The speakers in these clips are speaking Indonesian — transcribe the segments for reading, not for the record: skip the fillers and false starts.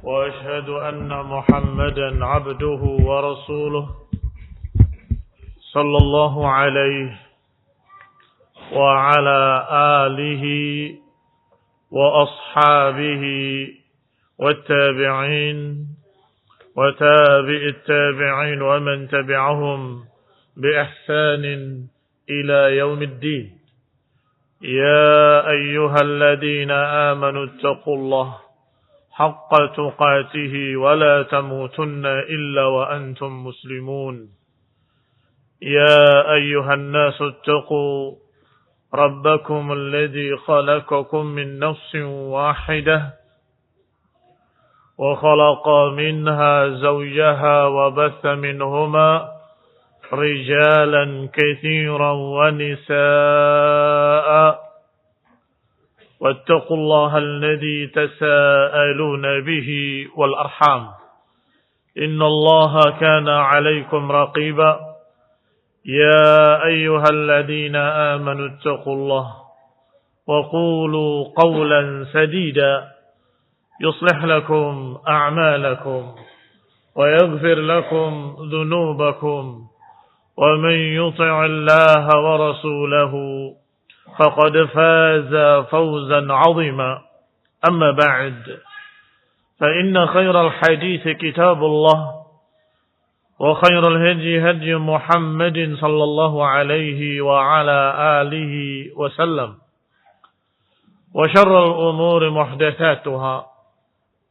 وأشهد أن محمدا عبده ورسوله صلى الله عليه وعلى آله وأصحابه والتابعين وتابع التابعين ومن تبعهم بإحسان إلى يوم الدين. يا أيها الذين آمنوا اتقوا الله حق تقاته ولا تموتن إلا وأنتم مسلمون. يا أيها الناس اتقوا ربكم الذي خلقكم من نفس واحدة وخلق منها زوجها وبث منهما رجالا كثيرا ونساء واتقوا الله الذي تساءلون به والأرحام إن الله كان عليكم رقيبا. يا أيها الذين آمنوا اتقوا الله وقولوا قولا سديدا يصلح لكم أعمالكم ويغفر لكم ذنوبكم ومن يطع الله ورسوله فقد فاز فوزا عظيما. أما بعد فإن خير الحديث كتاب الله وخير الهدي هدي محمد صلى الله عليه وعلى آله وسلم وشر الأمور محدثاتها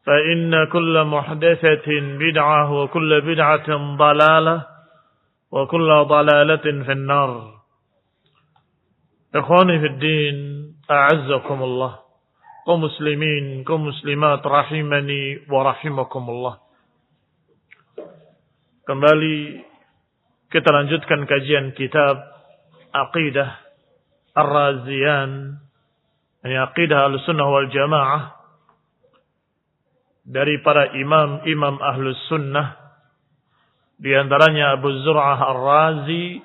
فإن كل محدثة بدعة وكل بدعة ضلالة وكل ضلالة في النار. إخواني في الدين أعزكم الله kaum muslimin, kaum muslimat rahimani wa rahimakumullah. Kembali kita lanjutkan kajian kitab Aqidah Ar-Raziyan, ini Aqidah Ahlussunnah wal Jamaah dari para imam Ahlus Sunnah, di antaranya Abu Zur'ah Ar-Razi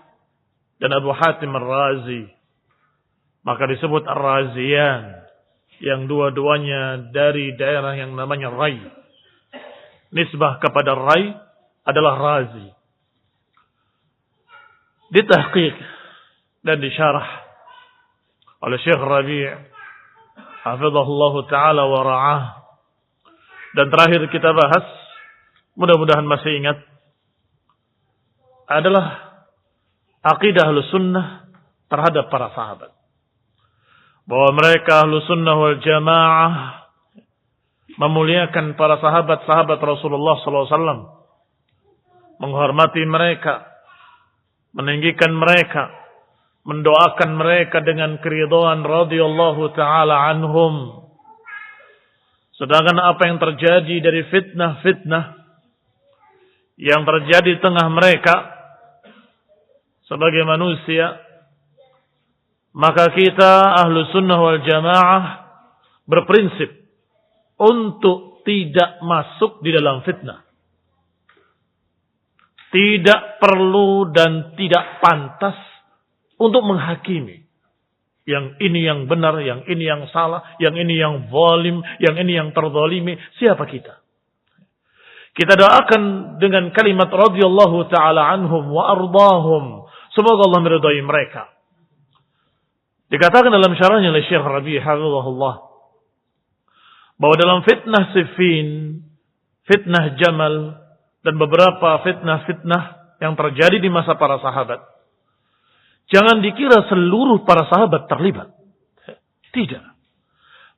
dan Abu Hatim Ar-Razi. Maka disebut Ar-Raziyan, yang dua-duanya dari daerah yang namanya Rai. Nisbah kepada Rai adalah Razi. Ditahqiq dan disyarah oleh Syekh Rabi' hafizahullah ta'ala wa ra'ah. Dan terakhir kita bahas, mudah-mudahan masih ingat, adalah aqidah Ahlussunnah terhadap para sahabat. Bahwa mereka Ahlussunnah wal Jamaah memuliakan para sahabat-sahabat Rasulullah SAW, menghormati mereka, meninggikan mereka, mendoakan mereka dengan keridhaan radhiyallahu ta'ala anhum. Sedangkan apa yang terjadi dari fitnah-fitnah yang terjadi di tengah mereka sebagai manusia, maka kita Ahlussunnah wal Jamaah berprinsip untuk tidak masuk di dalam fitnah. Tidak perlu dan tidak pantas untuk menghakimi. Yang ini yang benar, yang ini yang salah, yang ini yang zalim, yang ini yang terzalimi. Siapa kita? Kita doakan dengan kalimat radhiyallahu ta'ala anhum wa ardahum. Semoga Allah meridai mereka. Dikatakan dalam syarahnya oleh Syekh Rabi' hafizahullah bahwa dalam fitnah Siffin, fitnah Jamal, dan beberapa fitnah-fitnah yang terjadi di masa para sahabat, jangan dikira seluruh para sahabat terlibat. Tidak.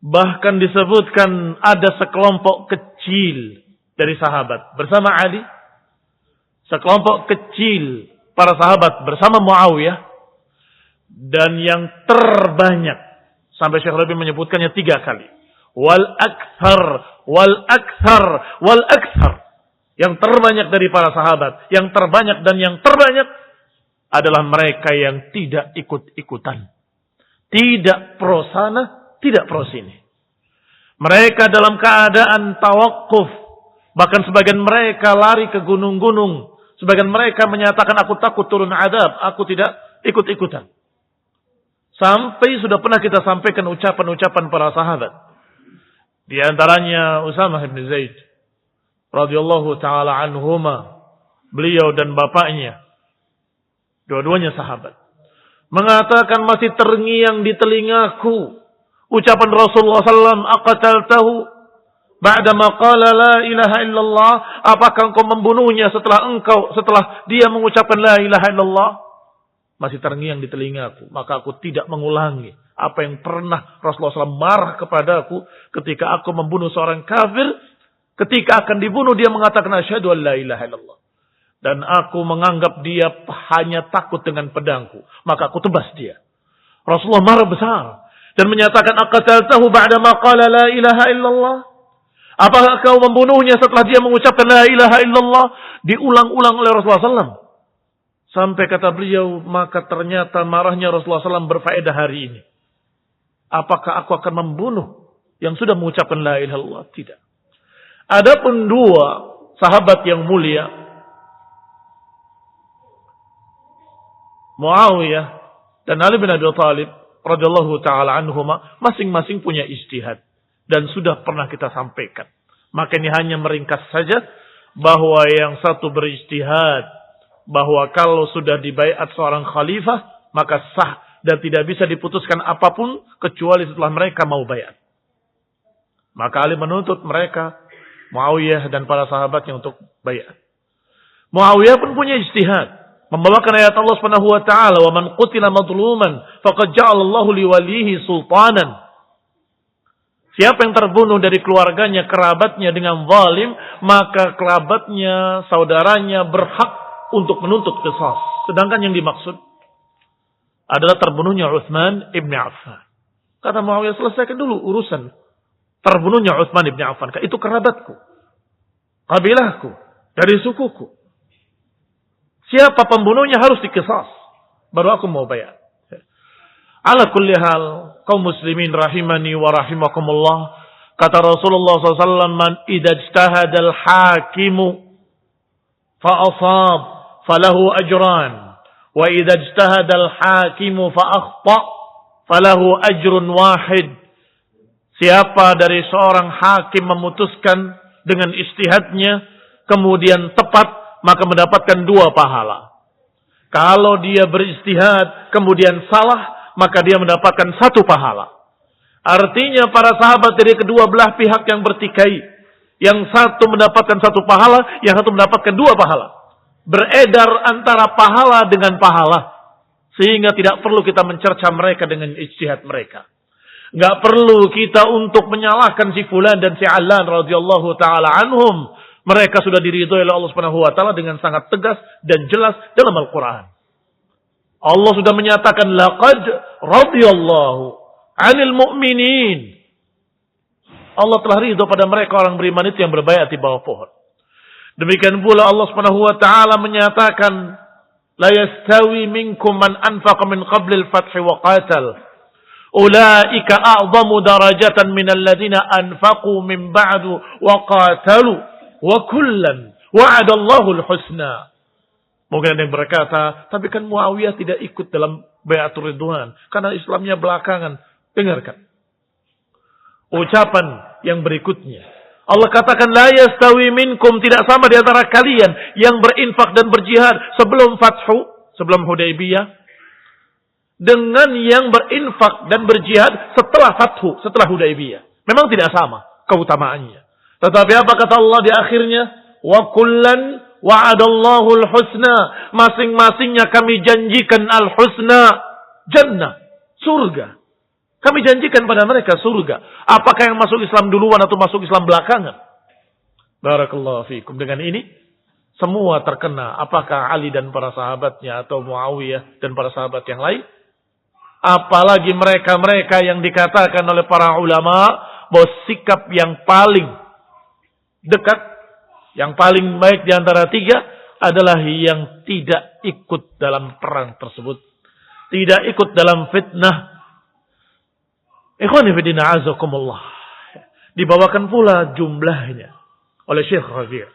Bahkan disebutkan ada sekelompok kecil dari sahabat bersama Ali, sekelompok kecil para sahabat bersama Muawiyah, dan yang terbanyak, sampai Syekh Rabi menyebutkannya 3 kali, wal akthar, yang terbanyak dari para sahabat, yang terbanyak dan yang terbanyak adalah mereka yang tidak ikut-ikutan, tidak pro sana, tidak pro sini. Mereka dalam keadaan tawakuf, bahkan sebagian mereka lari ke gunung-gunung, sebagian mereka menyatakan aku takut turun adab, aku tidak ikut-ikutan. Sampai sudah pernah kita sampaikan ucapan-ucapan para sahabat. Di antaranya Usamah bin Zaid radhiyallahu taala anhuma, beliau dan bapaknya, dua-duanya sahabat, mengatakan masih terngiang di telingaku ucapan Rasulullah SAW, aqataltahu ba'dama qala la ilaha illallah, apakah engkau membunuhnya setelah dia mengucapkan la ilaha illallah? Masih terngiang di telingaku, maka aku tidak mengulangi apa yang pernah Rasulullah SAW marah kepadaku ketika aku membunuh seorang kafir. Ketika akan dibunuh dia mengatakan asyhadu an la ilaha illallah, dan aku menganggap dia hanya takut dengan pedangku, maka aku tebas dia. Rasulullah marah besar dan menyatakan aqataltahu ba'da ma qala la ilaha illallah, apakah kau membunuhnya setelah dia mengucapkan la ilaha illallah? Diulang-ulang oleh Rasulullah SAW. Sampai kata beliau, maka ternyata marahnya Rasulullah SAW berfaedah hari ini. Apakah aku akan membunuh yang sudah mengucapkan la ilaha illallah? Tidak. Adapun dua sahabat yang mulia, Muawiyah dan Ali bin Abi Thalib radhiyallahu taala anhuma, masing-masing punya ijtihad dan sudah pernah kita sampaikan. Maka ini hanya meringkas saja bahwa yang satu berijtihad bahwa kalau sudah dibaiat seorang khalifah maka sah dan tidak bisa diputuskan apapun kecuali setelah mereka mau baiat. Maka Ali menuntut mereka, Muawiyah dan para sahabatnya, untuk baiat. Muawiyah pun punya ijtihad, membawakan ayat Allah Subhanahu wa taala, "Wa man qutila madluman faqad ja'alallahu liwalihi sultanan." Siapa yang terbunuh dari keluarganya, kerabatnya dengan zalim, maka kerabatnya, saudaranya berhak untuk menuntut qisas. Sedangkan yang dimaksud adalah terbunuhnya Utsman ibn Affan. Kata Muawiyah, selesaikan dulu urusan terbunuhnya Utsman ibn Affan. Itu kerabatku, kabilahku, dari sukuku. Siapa pembunuhnya harus dikisas. Baru aku mau bayar. Ala kulli hal, kaum muslimin rahimani wa rahimakumullah. Kata Rasulullah SAW, man idza ijtahada al-hakimu fa asab falahu ajran, wa idza ijtahada al-hakimu fa akhta falahu ajrun wahid. Siapa dari seorang hakim memutuskan dengan ijtihadnya kemudian tepat, maka mendapatkan 2 pahala. Kalau dia berijtihad kemudian salah, maka dia mendapatkan 1 pahala. Artinya para sahabat dari kedua belah pihak yang bertikai, yang satu mendapatkan 1 pahala, yang satu mendapatkan 2 pahala. Beredar antara pahala dengan pahala, sehingga tidak perlu kita mencerca mereka dengan ijtihad mereka. Enggak perlu kita untuk menyalahkan si fulan dan si alan radhiyallahu taala anhum. Mereka sudah diridhoi oleh Allah Subhanahu wa taala dengan sangat tegas dan jelas dalam Al-Qur'an. Allah sudah menyatakan laqad radhiyallahu 'anil mu'minin. Allah telah ridho pada mereka orang beriman itu yang berbaiat di bawah pohon. Demikian pula Allah Subhanahu wa taala menyatakan la yastawi minkum man anfaqa min qabli al-fath wa qatal. Ulaika a'zamu darajatan minal ladzina anfaqu min ba'du wa qatalu wa kullan wa'adallahu al-husna. Mungkin ada yang berkata, tapi kan Muawiyah tidak ikut dalam Bai'atul Ridwan karena Islamnya belakangan. Dengarkan ucapan yang berikutnya. Allah katakan la yastawi minkum, tidak sama di antara kalian yang berinfak dan berjihad sebelum Fathu, sebelum Hudaybiyah, dengan yang berinfak dan berjihad setelah Fathu, setelah Hudaybiyah. Memang tidak sama keutamaannya. Tetapi apa kata Allah di akhirnya? Wa kullan wa'adallahu al-husna. Masing-masingnya kami janjikan al-husna, jannah, surga. Kami janjikan pada mereka surga. Apakah yang masuk Islam duluan atau masuk Islam belakangan? Barakallahu fiikum. Dengan ini semua terkena. Apakah Ali dan para sahabatnya atau Muawiyah dan para sahabat yang lain? Apalagi mereka-mereka yang dikatakan oleh para ulama bahwa sikap yang paling dekat, yang paling baik di antara 3 adalah yang tidak ikut dalam perang tersebut. Tidak ikut dalam fitnah. Ikhwani fillah azakumullah. Dibawakan pula jumlahnya oleh Syekh Rabi'.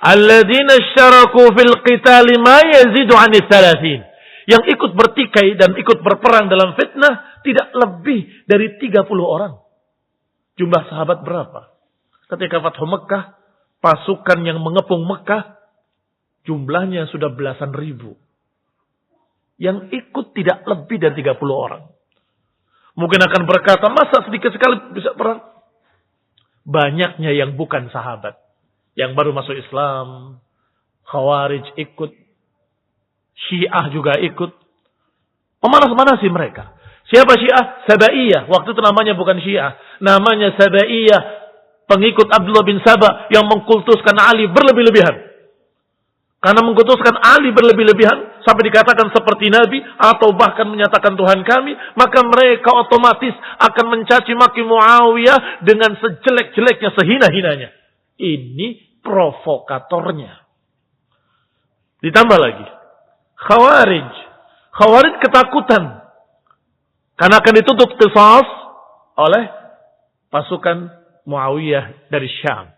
Alladzina isyaraku fil qitali ma yazidu 'ani 30. Yang ikut bertikai dan ikut berperang dalam fitnah tidak lebih dari 30 orang. Jumlah sahabat berapa? Ketika Fathu Mekah pasukan yang mengepung Mekah jumlahnya sudah belasan ribu. Yang ikut tidak lebih dari 30 orang. Mungkin akan berkata, masa sedikit sekali bisa perang? Banyaknya yang bukan sahabat. Yang baru masuk Islam. Khawarij ikut. Syiah juga ikut. Pemanas-manasi mereka. Siapa Syiah? Sabaiyah. Waktu itu namanya bukan Syiah. Namanya Sabaiyah. Pengikut Abdullah bin Sabah yang mengkultuskan Ali berlebih-lebihan. Karena mengkultuskan Ali berlebih-lebihan. Sampai dikatakan seperti Nabi. Atau bahkan menyatakan Tuhan kami. Maka mereka otomatis akan mencaci maki Muawiyah. Dengan sejelek-jeleknya, sehina-hinanya. Ini provokatornya. Ditambah lagi. Khawarij ketakutan. Karena akan dituntut qisas oleh pasukan Muawiyah dari Syam.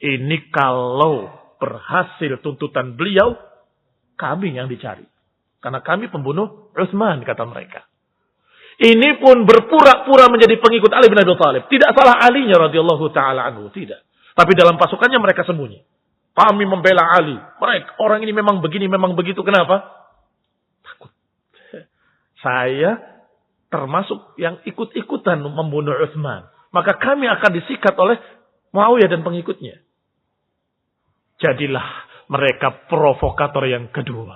Ini kalau berhasil tuntutan beliau, kami yang dicari. Karena kami pembunuh Utsman, kata mereka. Ini pun berpura-pura menjadi pengikut Ali bin Abi Thalib. Tidak salah Alinya radhiyallahu taala anhu, tidak. Tapi dalam pasukannya mereka sembunyi. Kami membela Ali. Mereka orang ini memang begini, memang begitu. Kenapa? Takut. Saya termasuk yang ikut-ikutan membunuh Utsman. Maka kami akan disikat oleh Muawiyah dan pengikutnya. Jadilah mereka provokator yang kedua.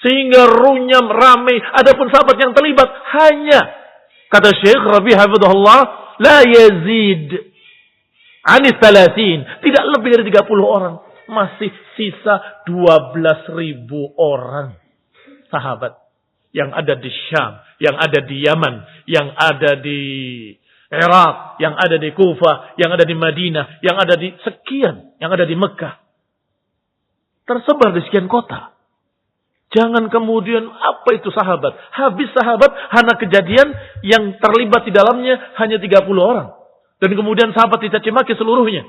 Sehingga runyam ramai. Adapun sahabat yang terlibat hanya, kata Syekh Rabi' hafizahullah, la yazid anis 30. Tidak lebih dari 30 orang. Masih sisa 12.000 orang sahabat. Yang ada di Syam. Yang ada di Yaman. Yang ada di Irak, yang ada di Kufah, yang ada di Madinah, yang ada di sekian, yang ada di Mekah. Tersebar di sekian kota. Jangan kemudian, apa itu sahabat? Habis sahabat, hanya kejadian yang terlibat di dalamnya hanya 30 orang. Dan kemudian sahabat dicaci maki seluruhnya.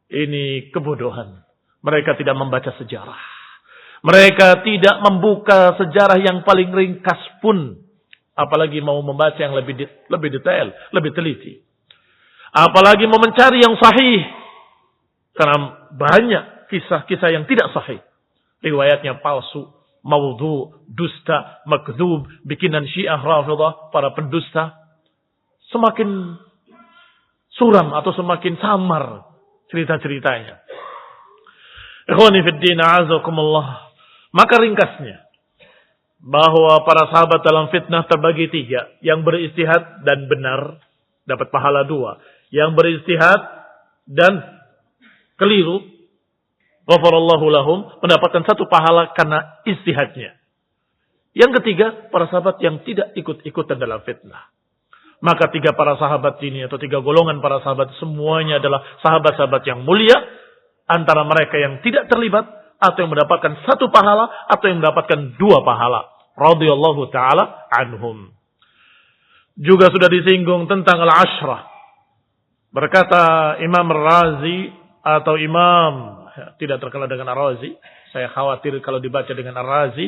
Ini kebodohan. Mereka tidak membaca sejarah. Mereka tidak membuka sejarah yang paling ringkas pun. Apalagi mau membaca yang lebih detail, lebih teliti. Apalagi mau mencari yang sahih. Karena banyak kisah-kisah yang tidak sahih. Riwayatnya palsu, maudhu, dusta, makdzub, bikinan Syiah Rafidah, para pendusta. Semakin suram atau semakin samar cerita-ceritanya. Ikhwani fid din, a'azakumullah. Maka ringkasnya, bahwa para sahabat dalam fitnah terbagi 3. Yang beristihad dan benar, dapat pahala 2. Yang beristihad dan keliru, ghafarallahu lahum, mendapatkan 1 pahala karena istihadnya. Yang ketiga, para sahabat yang tidak ikut-ikutan dalam fitnah. Maka 3 para sahabat ini, atau 3 golongan para sahabat, semuanya adalah sahabat-sahabat yang mulia. Antara mereka yang tidak terlibat, atau yang mendapatkan 1 pahala, atau yang mendapatkan 2 pahala. Radhiyallahu ta'ala anhum. Juga sudah disinggung tentang al-ashrah. Berkata Imam Ar-Razi, atau Imam, tidak terkenal dengan Ar-Razi. Saya khawatir kalau dibaca dengan Ar-Razi,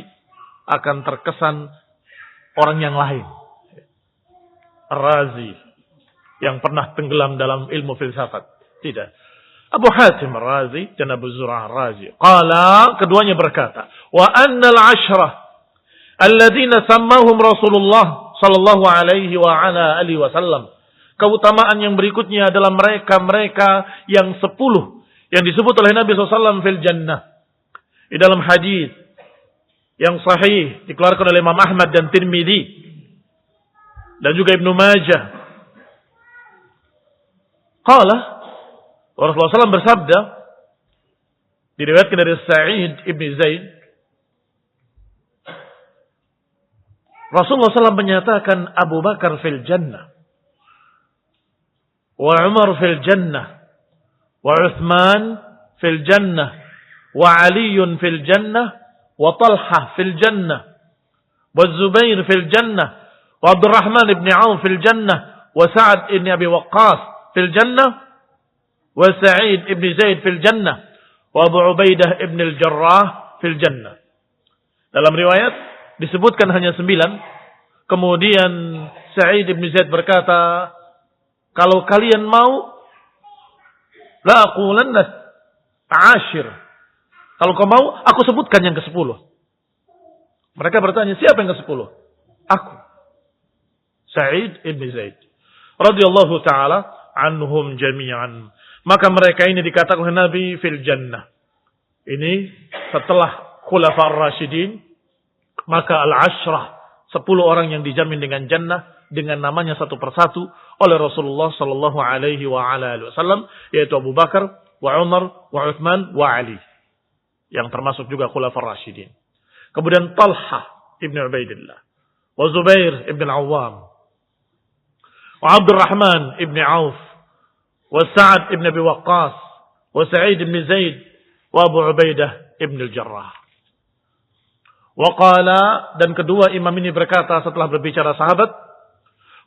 akan terkesan orang yang lain. Ar-Razi, yang pernah tenggelam dalam ilmu filsafat. Tidak. Abu Hatim Ar-Razi dan Abu Zur'ah Ar-Razi. Qala, keduanya berkata, wa annal ashrah alladzina sammahum Rasulullah sallallahu alaihi wa ala alihi wasallam. Keutamaan yang berikutnya adalah mereka-mereka yang 10 yang disebut oleh Nabi SAW fil jannah. Di dalam hadis yang sahih dikeluarkan oleh Imam Ahmad dan Tirmidzi dan juga Ibnu Majah. Qala, Rasulullah SAW bersabda, diriwayatkan dari Sa'id ibn Zaid, Rasulullah SAW menyatakan Abu Bakar fil jannah, wa Umar fil jannah, wa Uthman fil jannah, wa Ali fil jannah, wa Talha fil jannah, wa Zubair fil jannah, wa Abdurrahman ibn Auf fil jannah, wa Sa'ad ibn Abi Waqqas fil jannah, wa Sa'id ibn Zaid fil jannah, wa Abu Ubaidah ibn al-Jarrah fil jannah. Dalam riwayat disebutkan hanya 9. Kemudian Sa'id ibn Zaid berkata, kalau kalian mau, la aqulanna Ashir. Kalau kau mau, aku sebutkan yang ke-10. Mereka bertanya, siapa yang ke-10? Aku. Sa'id ibn Zaid. Radiyallahu ta'ala anhum jami'an. Maka mereka ini dikatakan oleh Nabi fil jannah. Ini setelah Khulafa ar-Rasyidin. Maka al-ashrah. 10 orang yang dijamin dengan jannah. Dengan namanya satu persatu. Oleh Rasulullah sallallahu alaihi wa ala alihi wasallam. Yaitu Abu Bakar, wa Umar, wa Uthman, wa Ali. Yang termasuk juga Khulafa ar-Rasyidin. Kemudian Talha ibn Ubaidillah. Wa Zubair ibn Awam. Wa Abdurrahman ibn Auf. Wa Sa'ad ibn Abi Waqqas. Wa Sa'id ibn Zaid. Wa Abu Ubaidah ibn al-Jarrah. Wa qala, dan kedua imam ini berkata setelah berbicara sahabat.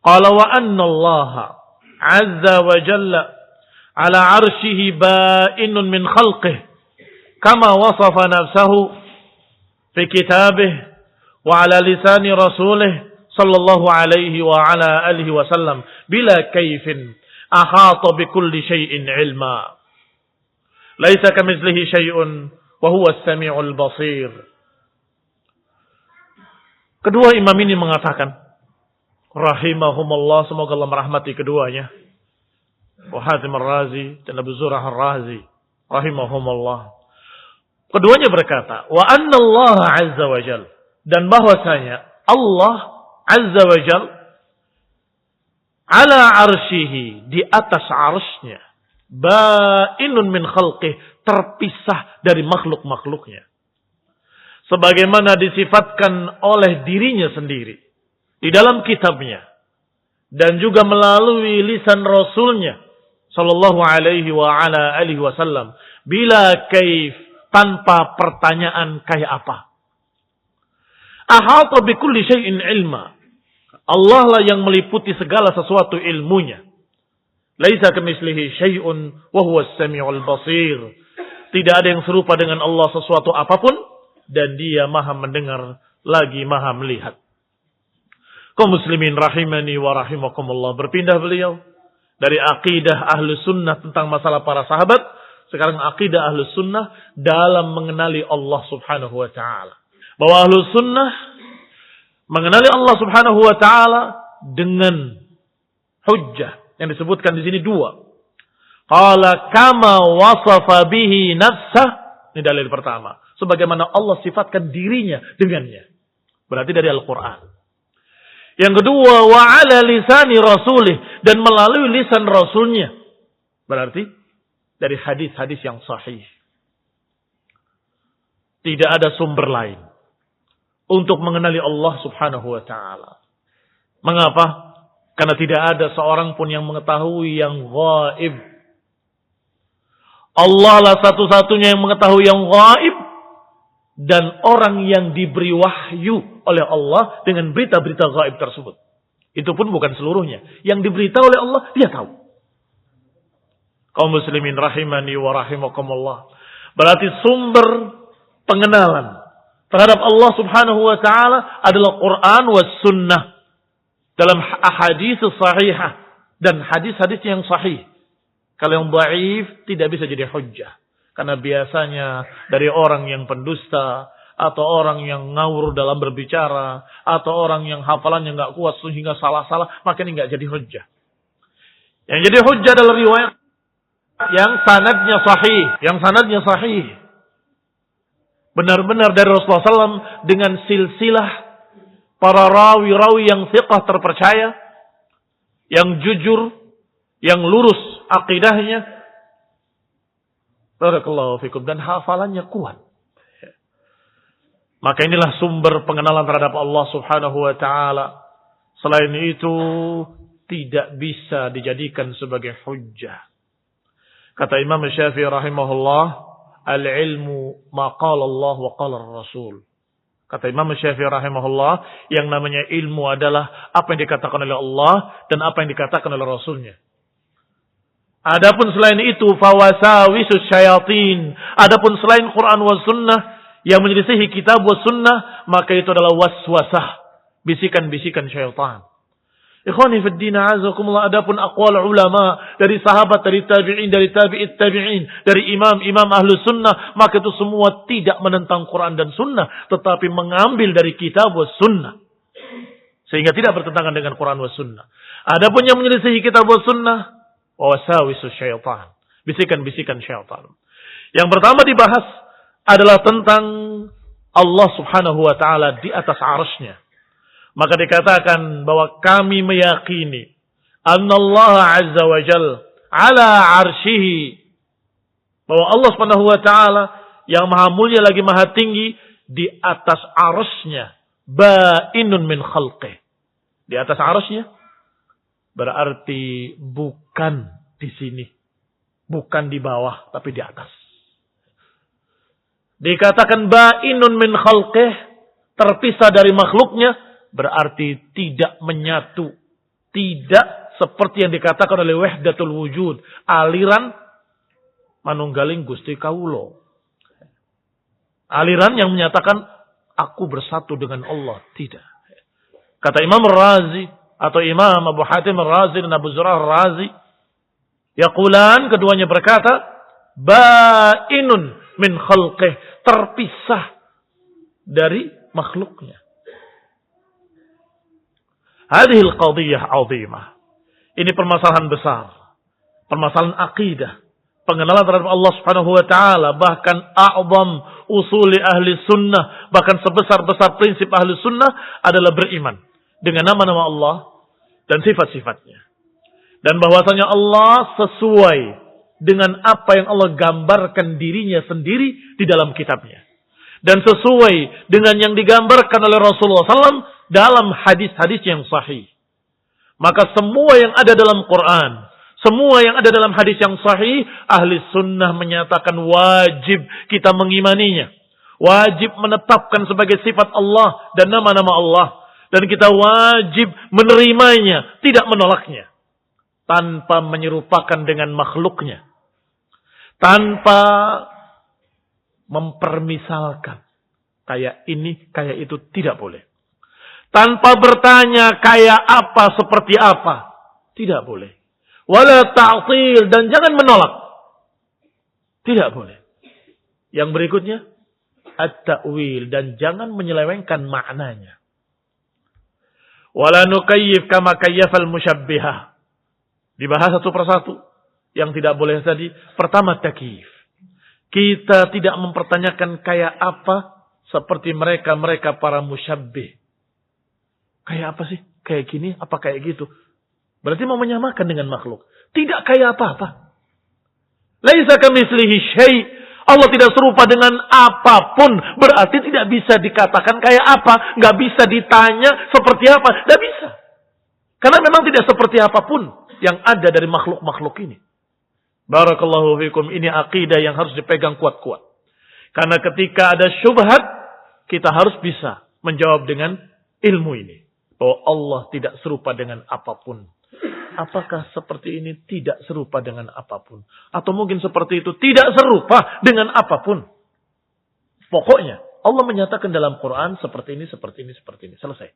Qala wa anna Allah azza wa jalla ala arshihi ba'inun min khalqih. كما وصف نفسه في كتابه وعلى لسان رسوله صلى الله عليه وعلى آله وسلم بلا كيف أحاط بكل شيء علما ليس كمثله شيء وهو السميع البصير. Kedua imam ini mengatakan rahimahumullah, semoga Allah merahmati keduanya, Wa Hatim ar-Razi dan Abu Zur'ah ar-Razi rahimahumullah. Keduanya berkata, wa anna Allah azza wa jal, dan bahwasanya Allah azza wa jal ala arsyihi, di atas arsy-Nya, ba'inun min khalqih, terpisah dari makhluk-makhluknya. Sebagaimana disifatkan oleh dirinya sendiri di dalam kitabnya dan juga melalui lisan Rasulnya sallallahu alaihi wa ala alihi wasallam, bila kaif, tanpa pertanyaan kayak apa. Ahata bikulli syai'in ilma. Allah lah yang meliputi segala sesuatu ilmunya. Laisa kamitslihi syai'un wa huwas samiul basir. Tidak ada yang serupa dengan Allah sesuatu apapun, dan Dia Maha mendengar lagi Maha melihat. Kaum muslimin rahimani wa rahimakumullah, berpindah beliau dari akidah Ahlus Sunnah tentang masalah para sahabat. Sekarang akidah Ahlus Sunnah dalam mengenali Allah Subhanahu wa taala. Bahwa Ahlus Sunnah mengenali Allah Subhanahu wa taala dengan hujjah yang disebutkan di sini dua. Qala kama wasafa bihi nafsah, ini dalil pertama. Sebagaimana Allah sifatkan dirinya dengannya. Berarti dari Al-Qur'an. Yang kedua, wa ala lisani rasulih, dan melalui lisan Rasulnya. Berarti dari hadis-hadis yang sahih. Tidak ada sumber lain untuk mengenali Allah Subhanahu wa taala. Mengapa? Karena tidak ada seorang pun yang mengetahui yang gaib. Allah lah satu-satunya yang mengetahui yang gaib, dan orang yang diberi wahyu oleh Allah dengan berita-berita gaib tersebut. Itu pun bukan seluruhnya. Yang diberitahu oleh Allah, dia tahu. Kaum muslimin rahimani wa rahimakumullah. Berarti sumber pengenalan terhadap Allah Subhanahu wa taala adalah Quran was sunnah. Dalam ahadits sahihah dan hadis-hadis yang sahih. Kalau yang dhaif tidak bisa jadi hujjah. Karena biasanya dari orang yang pendusta, atau orang yang ngawur dalam berbicara, atau orang yang hafalannya enggak kuat sehingga salah-salah, maka ini enggak jadi hujjah. Yang jadi hujjah adalah riwayat yang sanadnya sahih. Benar-benar dari Rasulullah SAW dengan silsilah para rawi-rawi yang thiqah terpercaya, yang jujur, yang lurus akidahnya. Barakallahu fikum, dan hafalannya kuat. Maka inilah sumber pengenalan terhadap Allah Subhanahu wa taala. Selain itu tidak bisa dijadikan sebagai hujjah. Kata Imam Syafi'i rahimahullah, al-ilmu ma qala Allah wa qala Rasul. Kata Imam Syafi'i rahimahullah, yang namanya ilmu adalah apa yang dikatakan oleh Allah dan apa yang dikatakan oleh Rasulnya. Adapun selain itu, fawasawisus syayatin. Adapun selain Quran wa sunnah yang menyelisihi kitab wa sunnah, maka itu adalah waswasah, bisikan-bisikan syaitan. Ikhwani fid din, azakumullah, adapun aqwal ulama dari sahabat, dari tabi'in, dari tabi'it tabi'in, dari imam-imam ahlu sunnah, maka itu semua tidak menentang Quran dan sunnah, tetapi mengambil dari kitab wa sunnah. Sehingga tidak bertentangan dengan Quran wa sunnah. Adapun yang menyelisihi kitab wa sunnah, wasawisu syaitan, bisikan-bisikan syaitan. Yang pertama dibahas adalah tentang Allah subhanahu wa ta'ala di atas arasnya. Maka dikatakan bahwa kami meyakini annallaha azza wa jal ala arsyihi, bahwa Allah subhanahu wa ta'ala yang maha mulia lagi maha tinggi di atas arasnya, ba'inun min khalqih. Di atas arasnya berarti bukan di sini, bukan di bawah, tapi di atas. Dikatakan ba'inun min khalqih, terpisah dari makhluknya, berarti tidak menyatu. Tidak seperti yang dikatakan oleh wahdatul wujud, aliran manunggaling Gusti Kawula. Aliran yang menyatakan aku bersatu dengan Allah. Tidak. Kata Imam Razi atau Imam Abu Hatim Razi dan Abu Zur'ah Razi, yaqulan, keduanya berkata, ba'inun min khalqih, terpisah dari makhluknya. Hadhil qadiyah azimah. Ini permasalahan besar. Permasalahan akidah. Pengenalan terhadap Allah subhanahu wa ta'ala. Bahkan a'zam usuli ahli sunnah. Bahkan sebesar-besar prinsip ahli sunnah adalah beriman dengan nama-nama Allah dan sifat-sifatnya. Dan bahwasanya Allah sesuai dengan apa yang Allah gambarkan dirinya sendiri di dalam kitabnya. Dan sesuai dengan yang digambarkan oleh Rasulullah SAW dalam hadis-hadis yang sahih. Maka semua yang ada dalam Quran, semua yang ada dalam hadis yang sahih, ahli sunnah menyatakan wajib kita mengimaninya. Wajib menetapkan sebagai sifat Allah dan nama-nama Allah. Dan kita wajib menerimanya, tidak menolaknya. Tanpa menyerupakan dengan makhluknya. Tanpa mempermisalkan. Kayak ini, kayak itu, tidak boleh. Tanpa bertanya kayak apa, seperti apa. Tidak boleh. Wala ta'til, dan jangan menolak. Tidak boleh. Yang berikutnya, at-ta'wil, dan jangan menyelewengkan maknanya. Wala nukayyif kama kayyafal musyabbihah. Dibahas satu persatu. Yang tidak boleh tadi, pertama takyif. Kita tidak mempertanyakan kayak apa seperti mereka para musyabbih. Kayak apa sih? Kayak gini? Apa kayak gitu? Berarti mau menyamakan dengan makhluk. Tidak kayak apa-apa. Laisa kamitslihi syai'. Allah tidak serupa dengan apapun. Berarti tidak bisa dikatakan kayak apa. Nggak bisa ditanya seperti apa. Nggak bisa. Karena memang tidak seperti apapun yang ada dari makhluk-makhluk ini. Barakallahu fikum. Ini akidah yang harus dipegang kuat-kuat. Karena ketika ada syubhat, kita harus bisa menjawab dengan ilmu ini. Bahwa Allah tidak serupa dengan apapun. Apakah seperti ini tidak serupa dengan apapun? Atau mungkin seperti itu tidak serupa dengan apapun? Pokoknya Allah menyatakan dalam Quran seperti ini, seperti ini, seperti ini. Selesai.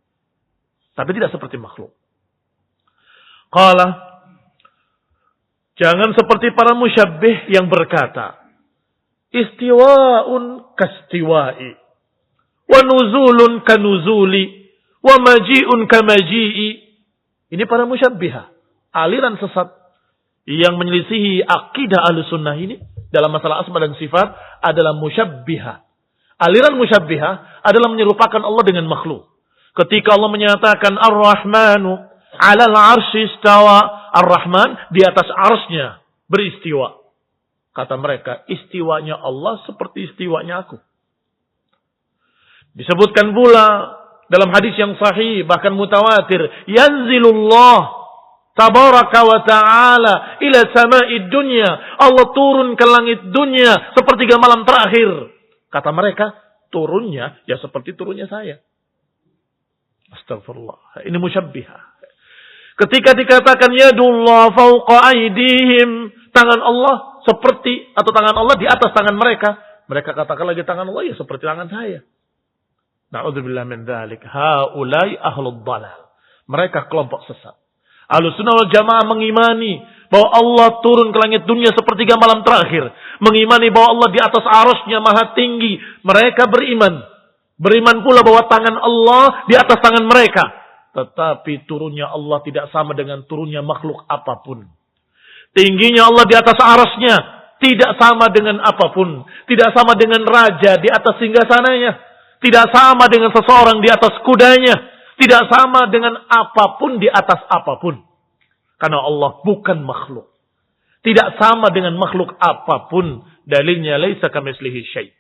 Tapi tidak seperti makhluk. Qala, jangan seperti para musyabbih yang berkata, istiwa'un kastiwa'i, wa nuzulun kanuzuli, wa maji'un kamaji'i. Ini para musyabbihah. Aliran sesat yang menyelisihi akidah Ahlussunnah ini dalam masalah asma dan sifat adalah musyabbihah. Aliran musyabbihah adalah menyerupakan Allah dengan makhluk. Ketika Allah menyatakan Ar-Rahmanu 'alal 'arsy istawa, Ar-Rahman di atas arsy-Nya beristiwa. Kata mereka, istiwanya Allah seperti istiwanya aku. Disebutkan pula dalam hadis yang sahih, bahkan mutawatir, yanzilullah tabaraka wa ta'ala ila sama'id dunya. Allah turun ke langit dunia sepertiga malam terakhir. Kata mereka, turunnya ya seperti turunnya saya. Astagfirullah. Ini musyabbihah. Ketika dikatakan yadullah fawqa aydihim, tangan Allah seperti, atau tangan Allah di atas tangan mereka. Mereka katakan lagi tangan Allah ya seperti tangan saya. Na'udzubillah min dzalik. Haulai ahlud dhalal. Mereka kelompok sesat. Ahlussunnah wal Jamaah mengimani bahwa Allah turun ke langit dunia sepertiga malam terakhir. Mengimani bahwa Allah di atas arasy-Nya maha tinggi. Mereka beriman. Beriman pula bahwa tangan Allah di atas tangan mereka. Tetapi turunnya Allah tidak sama dengan turunnya makhluk apapun. Tingginya Allah di atas arasy-Nya tidak sama dengan apapun. Tidak sama dengan raja di atas singgasananya. Tidak sama dengan seseorang di atas kudanya. Tidak sama dengan apapun di atas apapun. Karena Allah bukan makhluk. Tidak sama dengan makhluk apapun. Dalilnya laisa kamitslihi syai'.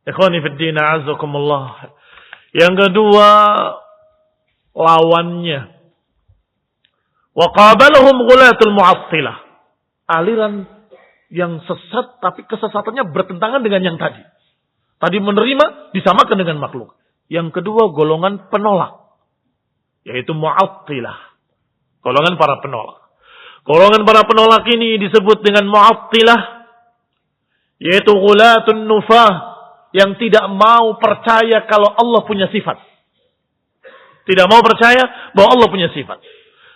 Ikhwani fid din, a'azzakumullah. Yang kedua, lawannya. Wa qabalahum ghulatul mu'attilah. Aliran yang sesat tapi kesesatannya bertentangan dengan yang tadi. Tadi menerima disamakan dengan makhluk. Yang kedua golongan penolak. Yaitu mu'attilah. Golongan para penolak. Golongan para penolak ini disebut dengan mu'attilah. Yaitu ghulatun nufah. Yang tidak mau percaya kalau Allah punya sifat. Tidak mau percaya bahwa Allah punya sifat.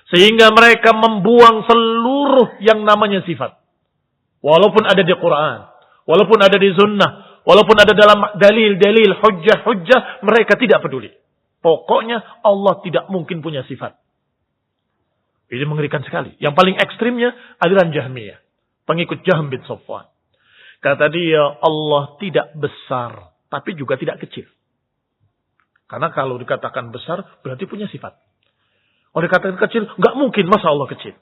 Sehingga mereka membuang seluruh yang namanya sifat. Walaupun ada di Quran. Walaupun ada di sunnah. Walaupun ada dalam dalil-dalil, hujjah-hujjah, mereka tidak peduli. Pokoknya Allah tidak mungkin punya sifat. Ini mengerikan sekali. Yang paling ekstrimnya aliran Jahmiyah. Pengikut Jahm bin Safwan. Kata dia, Allah tidak besar, tapi juga tidak kecil. Karena kalau dikatakan besar, berarti punya sifat. Kalau dikatakan kecil, nggak mungkin masa Allah kecil.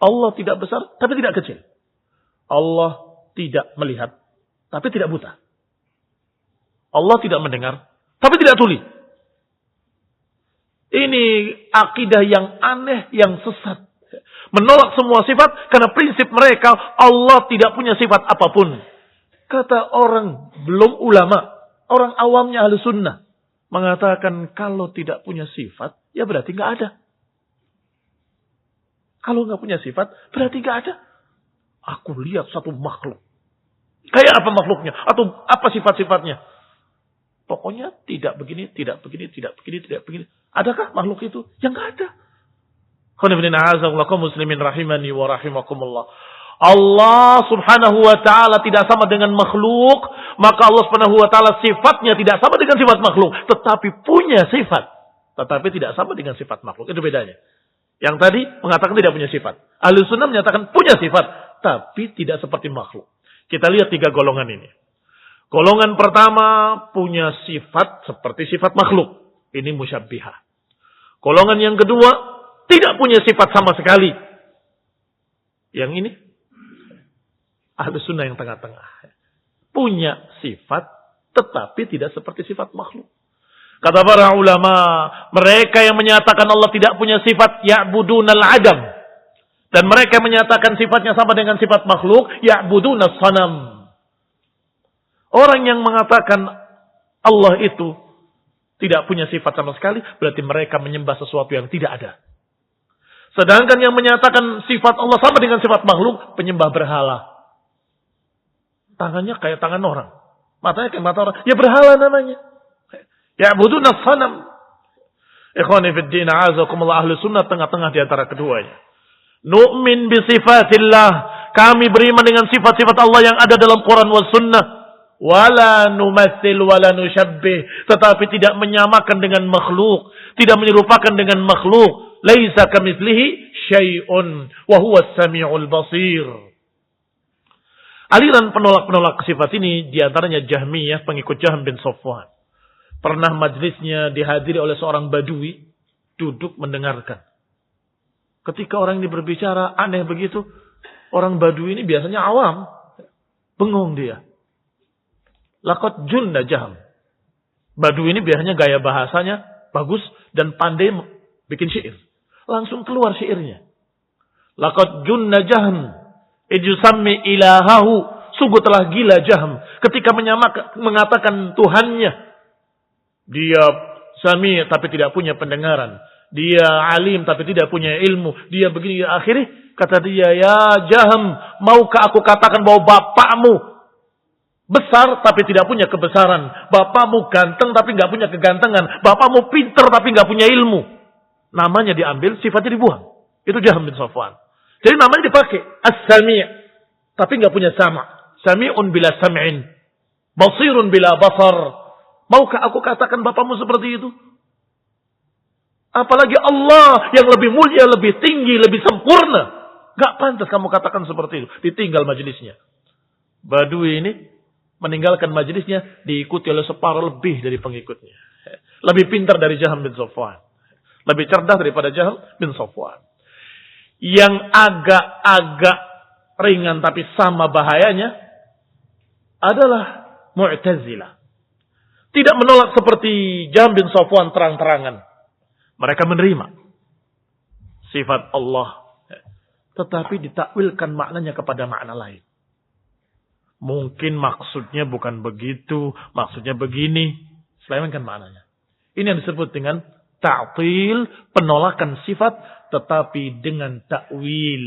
Allah tidak besar, tapi tidak kecil. Allah tidak melihat, tapi tidak buta. Allah tidak mendengar, tapi tidak tuli. Ini akidah yang aneh, yang sesat. Menolak semua sifat karena prinsip mereka Allah tidak punya sifat apapun. Kata orang belum ulama, orang awamnya ahli sunnah mengatakan kalau tidak punya sifat, ya berarti nggak ada. Kalau nggak punya sifat, berarti nggak ada. Aku lihat satu makhluk. Kayak apa makhluknya? Atau apa sifat-sifatnya? Pokoknya tidak begini, tidak begini, tidak begini, tidak begini. Adakah makhluk itu? Yang nggak ada. Muslimin rahimani wa rahimakumullah. Allah subhanahu wa ta'ala tidak sama dengan makhluk. Maka Allah subhanahu wa ta'ala sifatnya tidak sama dengan sifat makhluk. Tetapi punya sifat. Tetapi tidak sama dengan sifat makhluk. Itu bedanya. Yang tadi mengatakan tidak punya sifat. Ahlus sunnah menyatakan punya sifat. Tapi tidak seperti makhluk. Kita lihat 3 golongan ini. Golongan pertama punya sifat seperti sifat makhluk. Ini musyabbihah. Golongan yang kedua tidak punya sifat sama sekali. Yang ini Ahlus sunnah yang tengah-tengah. Punya sifat tetapi tidak seperti sifat makhluk. Kata para ulama, mereka yang menyatakan Allah tidak punya sifat ya'budunal adam. Dan mereka menyatakan sifatnya sama dengan sifat makhluk, ya'budunas sanam. Orang yang mengatakan Allah itu tidak punya sifat sama sekali, berarti mereka menyembah sesuatu yang tidak ada. Sedangkan yang menyatakan sifat Allah sama dengan sifat makhluk, penyembah berhala. Tangannya kayak tangan orang. Matanya kayak mata orang. Ya berhala namanya. Ya'budunas sanam. Ikhwani fid din, a'azakumullah, ahli sunnah tengah-tengah di antara keduanya. Nu'min bi sifatillah. Kami beriman dengan sifat-sifat Allah yang ada dalam Quran was sunnah. Wala numatsil wala nusyabbih. Tetapi tidak menyamakan dengan makhluk. Tidak menyerupakan dengan makhluk. Laisa kamitslihi syai'un wa huwas samiul basir. Aliran penolak-penolak sifat ini diantaranya Jahmiyah, pengikut Jahm bin Safwan. Pernah majlisnya dihadiri oleh seorang badui, duduk mendengarkan. Ketika orang ini berbicara aneh begitu, orang badui ini biasanya awam, bengong dia. Laqad junna Jahm. Badui ini biasanya gaya bahasanya bagus dan pandai bikin syair. Langsung keluar syairnya. Laqad junna Jahm ijusammi ilahahu. Sungguh telah gila Jahm ketika mengatakan Tuhannya. Dia sami tapi tidak punya pendengaran. Dia alim tapi tidak punya ilmu. Dia begini. Akhirnya kata dia, ya Jahm, maukah aku katakan bahwa bapakmu Besar tapi tidak punya kebesaran. Bapakmu ganteng tapi nggak punya kegantengan. Bapakmu pinter tapi nggak punya ilmu. Namanya diambil, sifatnya dibuang. Itu Jahm bin Safwan. Jadi namanya dipakai As-Sami', tapi nggak punya sama. Sami'un bila sam'in, basirun bila basar. Maukah aku katakan bapakmu seperti itu? Apalagi Allah yang lebih mulia, lebih tinggi, lebih sempurna. Gak pantas kamu katakan seperti itu. Ditinggal majelisnya. Badui ini meninggalkan majelisnya, diikuti oleh separuh lebih dari pengikutnya. Lebih pintar dari Jahm bin Safwan. Lebih cerdas daripada Jahm bin Safwan. Yang agak-agak ringan tapi sama bahayanya adalah Mu'tazilah. Tidak menolak seperti Jahm bin Safwan terang-terangan. Mereka menerima sifat Allah, tetapi ditakwilkan maknanya kepada makna lain. Mungkin maksudnya bukan begitu, maksudnya begini. Selewengkan maknanya. Ini yang disebut dengan ta'til, penolakan sifat tetapi dengan takwil.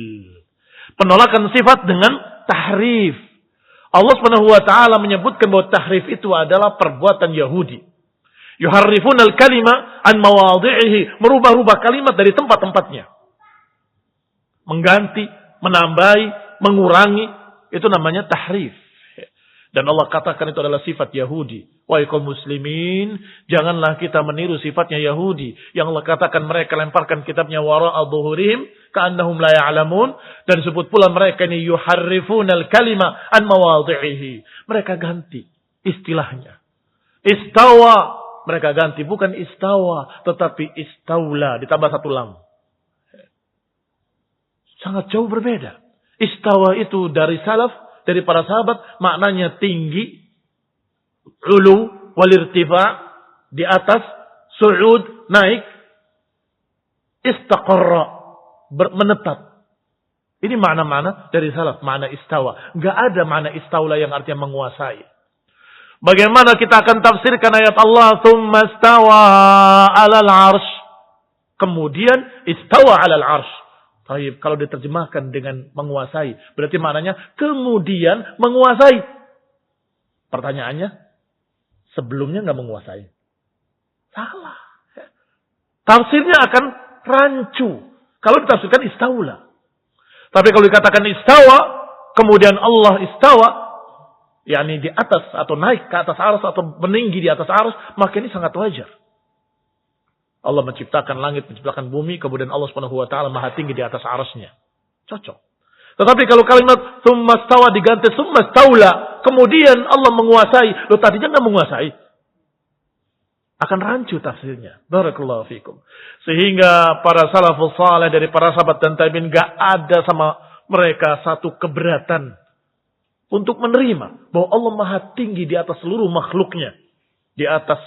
Penolakan sifat dengan tahrif. Allah Subhanahu wa taala menyebutkan bahwa tahrif itu adalah perbuatan Yahudi. Yuharrifuna al-kalima an mawadhi'ihi, merubah-rubah kalimat dari tempat-tempatnya. Mengganti, menambahi, mengurangi, itu namanya tahrif. Dan Allah katakan itu adalah sifat Yahudi. Wahai kaum muslimin, janganlah kita meniru sifatnya Yahudi. Yang Allah katakan mereka lemparkan kitabnya wara'a dhuhurihim ka'annahum la ya'lamun, dan disebut pula mereka ini yuharrifunal kalima an mawadhi'ihi. Mereka ganti istilahnya. Istawa, mereka ganti bukan istawa tetapi istaula ditambah satu lam. Sangat jauh berbeda. Istawa itu dari salaf, dari para sahabat, maknanya tinggi, ulu, walirtifa, di atas, su'ud, naik, istaqarra, menetap. Ini makna-makna dari salaf, makna istawa. Enggak ada makna istaula yang artinya menguasai. Bagaimana kita akan tafsirkan ayat Allah, thumma istawa 'alal 'arsy. Kemudian istawa 'alal 'arsy. Baik, kalau diterjemahkan dengan menguasai, berarti maknanya kemudian menguasai. Pertanyaannya, sebelumnya nggak menguasai. Salah. Tafsirnya akan rancu. Kalau ditafsirkan istaula. Tapi kalau dikatakan istawa, kemudian Allah istawa, yakni di atas atau naik ke atas arsy atau meninggi di atas arsy, maka ini sangat wajar. Allah menciptakan langit, menciptakan bumi, kemudian Allah Subhanahu wa taala Maha tinggi di atas arsy-Nya. Cocok. Tetapi kalau kalimat tsumma stawa diganti tsumma staula, kemudian Allah menguasai, loh tadinya enggak menguasai. Akan rancu tafsirnya. Barakallahu fikum. Sehingga para salafus saleh dari para sahabat dan tabi'in enggak ada sama mereka satu keberatan untuk menerima bahwa Allah Maha tinggi di atas seluruh makhluknya. Di atas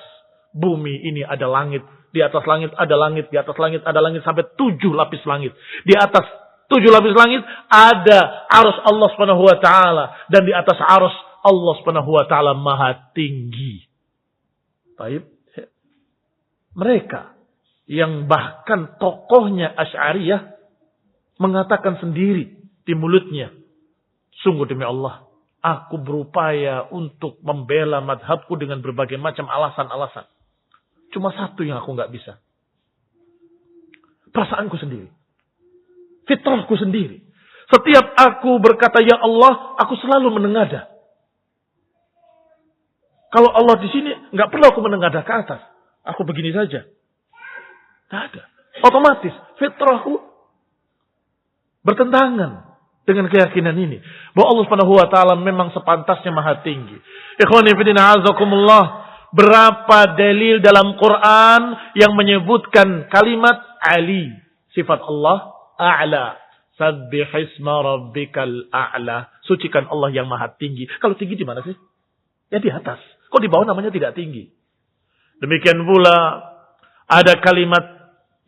bumi ini ada langit. Di atas langit ada langit, di atas langit ada langit sampai 7 lapis langit. Di atas 7 lapis langit ada arsy Allah Subhanahu wa taala, dan di atas arsy Allah Subhanahu wa taala Maha tinggi. Baik. Mereka yang bahkan tokohnya Asy'ariyah mengatakan sendiri di mulutnya, sungguh demi Allah, aku berupaya untuk membela madhabku dengan berbagai macam alasan-alasan. Cuma satu yang aku nggak bisa. Perasaanku sendiri. Fitrahku sendiri. Setiap aku berkata ya Allah, aku selalu menengadah. Kalau Allah di sini, nggak perlu aku menengadah ke atas. Aku begini saja. Nggak ada. Otomatis fitrahku bertentangan dengan keyakinan ini. Bahwa Allah Subhanahu wa taala memang sepantasnya Maha tinggi. Ikhwani fillah azakumullah. Berapa dalil dalam Quran yang menyebutkan kalimat Ali, sifat Allah a'la. Sabbihisma rabbikal a'la. Sucikan Allah yang Maha tinggi. Kalau tinggi di mana sih? Ya di atas. Kok di bawah namanya tidak tinggi? Demikian pula ada kalimat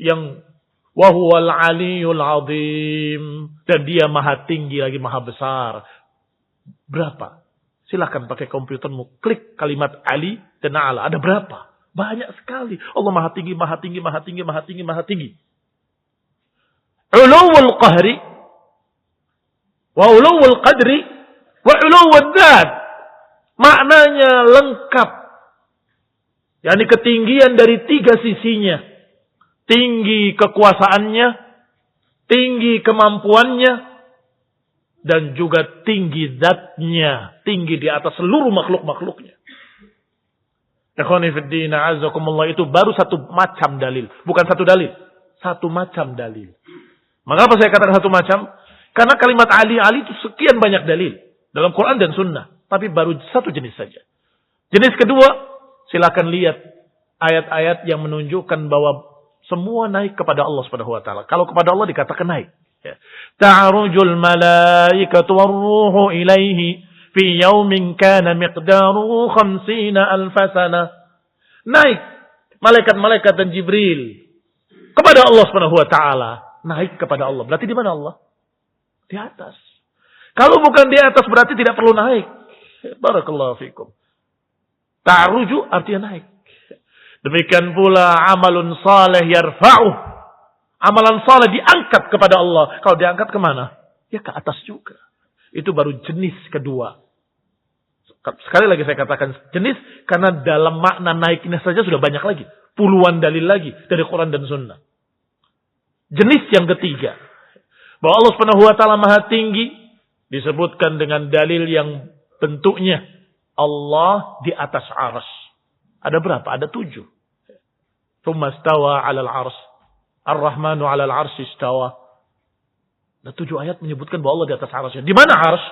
yang wa huwal aliyul azim, dan dia Maha tinggi lagi Maha besar. Berapa? Silahkan pakai komputermu, klik kalimat Ali dan A'la. Ada berapa? Banyak sekali. Allah Maha tinggi, Maha tinggi, Maha tinggi, Maha tinggi, Maha tinggi. Uluwul qahri, wa uluwul qadri, wa uluwul dzat. Maknanya lengkap. yakni ketinggian dari 3 sisinya. Tinggi kekuasaannya, tinggi kemampuannya, dan juga tinggi zatnya. Tinggi di atas seluruh makhluk-makhluknya. Ikhwani fiddin, a'azakumullah, itu baru satu macam dalil. Bukan satu dalil. Satu macam dalil. Mengapa saya katakan satu macam? Karena kalimat Ali itu sekian banyak dalil. Dalam Quran dan Sunnah. Tapi baru satu jenis saja. Jenis kedua, silakan lihat ayat-ayat yang menunjukkan bahwa semua naik kepada Allah Subhanahu wa taala. Kalau kepada Allah dikatakan naik. Ya. Ta'rujul malaikatu war-ruhu ilaihi fi yaumin kana miqdaruhu 50 alf sana. Naik malaikat-malaikat dan Jibril kepada Allah Subhanahu wa taala. Naik kepada Allah. Berarti di mana Allah? Di atas. Kalau bukan di atas berarti tidak perlu naik. Barakallahu fikum. Ta'ruju artinya naik. Demikian pula amalun saleh yarfa'uh. Amalan saleh diangkat kepada Allah. Kalau diangkat kemana? Ya ke atas juga. Itu baru jenis kedua. Sekali lagi saya katakan jenis. Karena dalam makna naiknya saja sudah banyak lagi. Puluhan dalil lagi dari Quran dan Sunnah. Jenis yang ketiga. Bahwa Allah Subhanahu wa taala Maha tinggi. Disebutkan dengan dalil yang bentuknya. Allah di atas arsy. Ada berapa? Ada 7. Tsumma istawa 'alal 'arsy. Ar-Rahmanu 'alal 'arsy istawa. Ada 7 ayat menyebutkan bahwa Allah di atas arsy. Di mana arsy?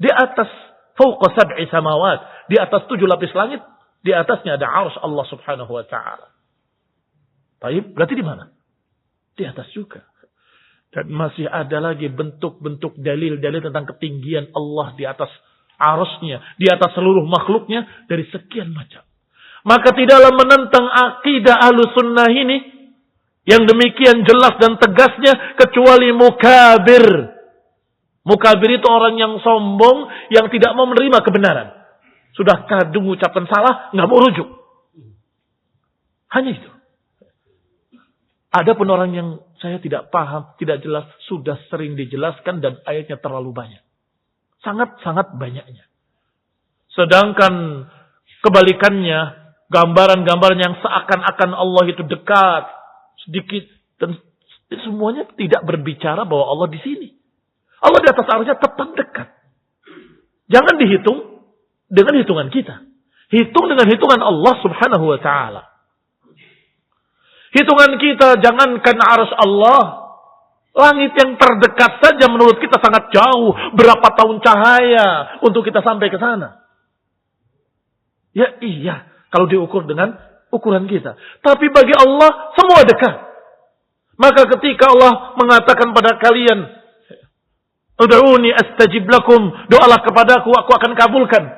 Di atas fawqa 7 samawat. Di atas 7 lapis langit. Di atasnya ada arsy Allah Subhanahu wa taala. Baik, berarti di mana? Di atas juga. Dan masih ada lagi bentuk-bentuk dalil-dalil tentang ketinggian Allah di atas arusnya, di atas seluruh makhluknya dari sekian macam. Maka tidaklah menentang akidah Ahlussunnah ini yang demikian jelas dan tegasnya kecuali mukabir. Mukabir itu orang yang sombong, yang tidak mau menerima kebenaran. Sudah kadung ucapan salah, nggak mau rujuk. Hanya itu. Adapun orang yang saya tidak paham, tidak jelas, sudah sering dijelaskan dan ayatnya terlalu banyak. Sangat-sangat banyaknya. Sedangkan kebalikannya, gambaran-gambaran yang seakan-akan Allah itu dekat, sedikit, dan semuanya tidak berbicara bahwa Allah di sini. Allah di atas arsy tetap dekat. Jangan dihitung dengan hitungan kita. Hitung dengan hitungan Allah Subhanahu wa taala. Hitungan kita jangankan arsy Allah. Langit yang terdekat saja menurut kita sangat jauh. Berapa tahun cahaya untuk kita sampai ke sana. Ya iya. Kalau diukur dengan ukuran kita. Tapi bagi Allah semua dekat. Maka ketika Allah mengatakan pada kalian. Ud'uni astajib lakum. Doalah kepadaku, aku akan kabulkan.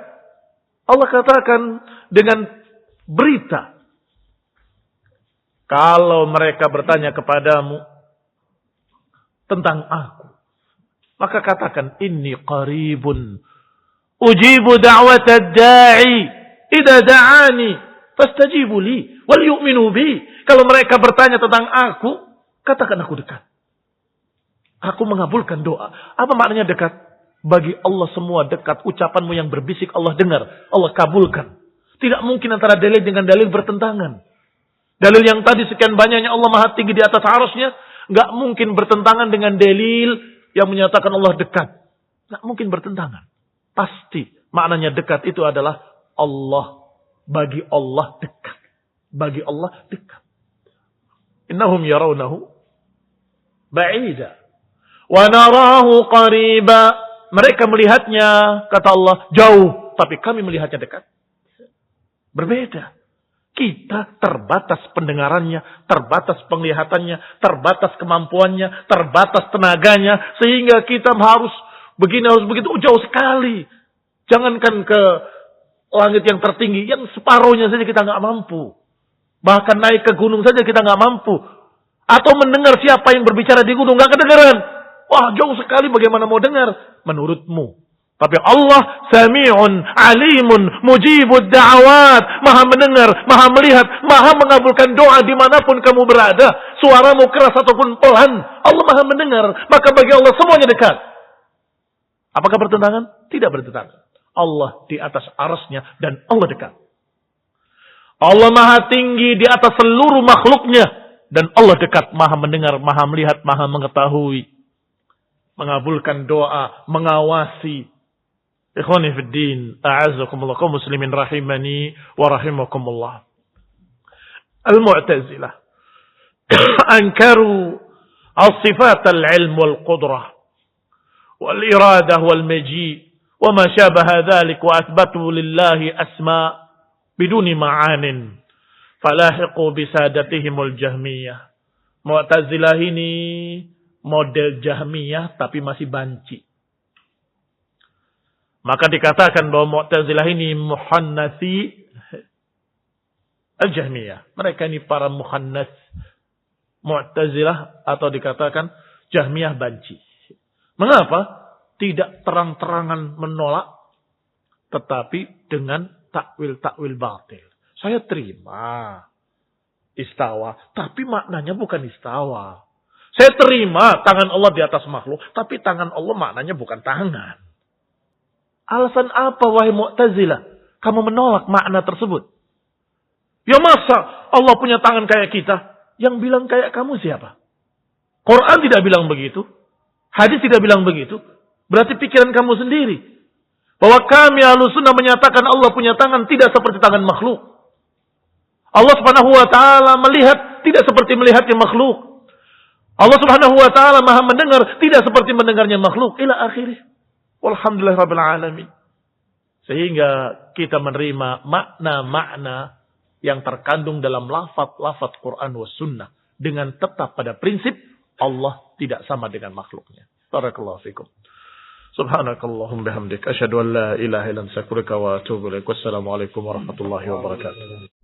Allah katakan dengan berita. Kalau mereka bertanya kepadamu tentang aku, maka katakan inni qaribun ujibu da'watad da'i idza da'ani fastajibu li wal yu'minu bi. Kalau mereka bertanya tentang aku, katakan aku dekat. Aku mengabulkan doa. Apa maknanya dekat? Bagi Allah semua dekat. Ucapanmu yang berbisik Allah dengar, Allah kabulkan. Tidak mungkin antara dalil dengan dalil bertentangan. Dalil yang tadi sekian banyaknya Allah Maha tinggi di atas arusnya, nggak mungkin bertentangan dengan dalil yang menyatakan Allah dekat. Nggak mungkin bertentangan. Pasti maknanya dekat itu adalah Allah. Bagi Allah dekat. Bagi Allah dekat. Innahum yarawnahu ba'ida wa narahu qariba. Mereka melihatnya, kata Allah, jauh, tapi kami melihatnya dekat. Berbeda. Kita terbatas pendengarannya, terbatas penglihatannya, terbatas kemampuannya, terbatas tenaganya. Sehingga kita harus begini, harus begitu, jauh sekali. Jangankan ke langit yang tertinggi, yang separuhnya saja kita nggak mampu. Bahkan naik ke gunung saja kita nggak mampu. Atau mendengar siapa yang berbicara di gunung, nggak kedengaran. Wah, jauh sekali, bagaimana mau dengar? Menurutmu. Tapi Allah sami'un, alimun, mujibud da'awat. Maha mendengar, maha melihat, maha mengabulkan doa dimanapun kamu berada. Suaramu keras ataupun pelan. Allah maha mendengar. Maka bagi Allah semuanya dekat. Apakah bertentangan? Tidak bertentangan. Allah di atas arasnya dan Allah dekat. Allah maha tinggi di atas seluruh makhluknya. Dan Allah dekat, maha mendengar, maha melihat, maha mengetahui. Mengabulkan doa, mengawasi. Ikhwani fiddin, a'azakumullah, kaum muslimin rahimani wa rahimakumullah. Al-Mu'tazilah ankaru al-sifat al-ilm wal-qudrah wal-iradah wal-maji' wa ma syabaha dhalik wa athbatu lillahi asma' biduni ma'anin falahiqu bisadatihimul jahmiyah. Mu'tazilah ini model jahmiyah tapi masih banci. Maka dikatakan bahwa Mu'tazilah ini muhannasi al-jahmiyah. Mereka ini para muhannas Mu'tazilah atau dikatakan jahmiyah banci. Mengapa? Tidak terang-terangan menolak tetapi dengan takwil-takwil batil. Saya terima istawa, tapi maknanya bukan istawa. Saya terima tangan Allah di atas makhluk, tapi tangan Allah maknanya bukan tangan. Alasan apa wahai Mu'tazilah? Kamu menolak makna tersebut. Ya masa Allah punya tangan kayak kita? Yang bilang kayak kamu siapa? Quran tidak bilang begitu. Hadis tidak bilang begitu. Berarti pikiran kamu sendiri. Bahwa kami Ahlussunnah menyatakan Allah punya tangan tidak seperti tangan makhluk. Allah Subhanahu wa taala melihat tidak seperti melihatnya makhluk. Allah Subhanahu wa taala Maha mendengar tidak seperti mendengarnya makhluk ila akhirih. Walhamdulillahirabbil alamin. Sehingga kita menerima makna-makna yang terkandung dalam lafaz-lafaz Quran was sunnah dengan tetap pada prinsip Allah tidak sama dengan makhluknya. Barakallahu fikum. Subhanakallahumma bihamdik asyhadu an la ilaha illa anta astaghfiruka wa atubu ilaik. Wassalamu alaikum warahmatullahi wabarakatuh.